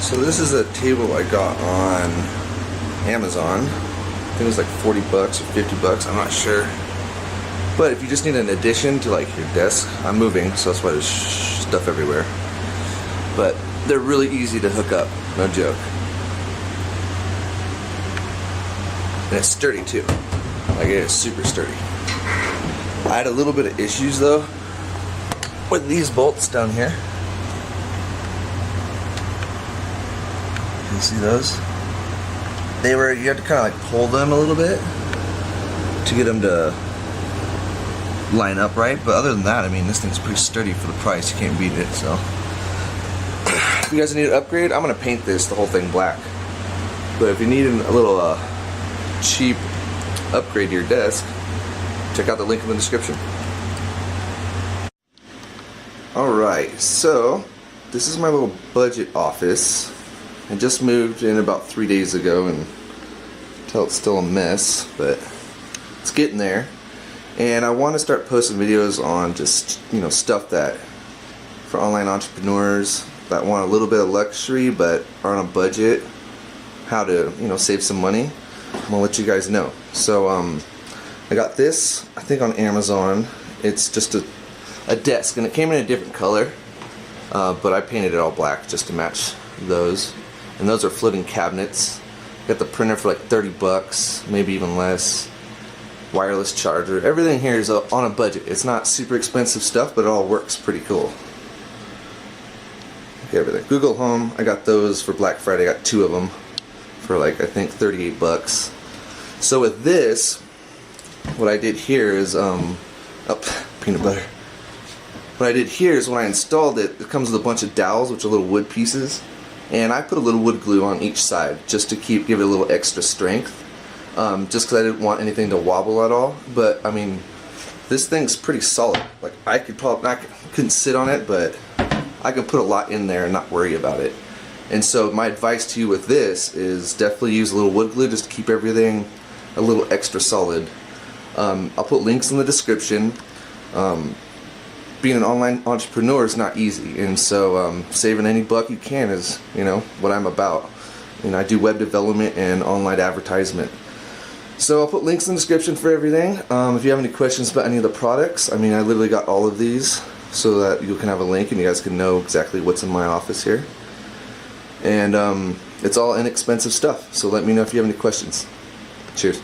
So this is a table I got on Amazon. I think it was like 40 bucks or 50 bucks, I'm not sure. But if you just need an addition to like your desk, I'm moving, so that's why there's stuff everywhere. But they're really easy to hook up, no joke. And it's sturdy too. Like, it is super sturdy. I had a little bit of issues though with these bolts down here. You see those? You had to kind of like pull them a little bit to get them to line up right, but other than that, I mean, this thing's pretty sturdy for the price. You can't beat it. So if you guys need an upgrade, I'm gonna paint the whole thing black. But if you need a little cheap upgrade to your desk, check out the link in the description. Alright, so this is my little budget office. I just moved in about 3 days ago, and until it's still a mess, but it's getting there. And I want to start posting videos on just, you know, stuff that for online entrepreneurs that want a little bit of luxury but are on a budget, how to, you know, save some money. I'm gonna let you guys know. So I got this, I think, on Amazon. It's just a desk, and it came in a different color, but I painted it all black just to match those. And those are floating cabinets. Got the printer for like 30 bucks, maybe even less. Wireless charger. Everything here is on a budget. It's not super expensive stuff, but it all works pretty cool. Okay, everything. Google Home, I got those for Black Friday. I got 2 of them for like, I think, 38 bucks. So with this, what I did here is, peanut butter. What I did here is when I installed it, it comes with a bunch of dowels, which are little wood pieces. And I put a little wood glue on each side just to give it a little extra strength. Just because I didn't want anything to wobble at all. But I mean, this thing's pretty solid. Like, I couldn't sit on it, but I can put a lot in there and not worry about it. And so my advice to you with this is definitely use a little wood glue just to keep everything a little extra solid. I'll put links in the description. Being an online entrepreneur is not easy, and so saving any buck you can is, you know, what I'm about. And I do web development and online advertisement. So I'll put links in the description for everything. If you have any questions about any of the products, I mean, I literally got all of these so that you can have a link and you guys can know exactly what's in my office here. And it's all inexpensive stuff, so let me know if you have any questions. Cheers.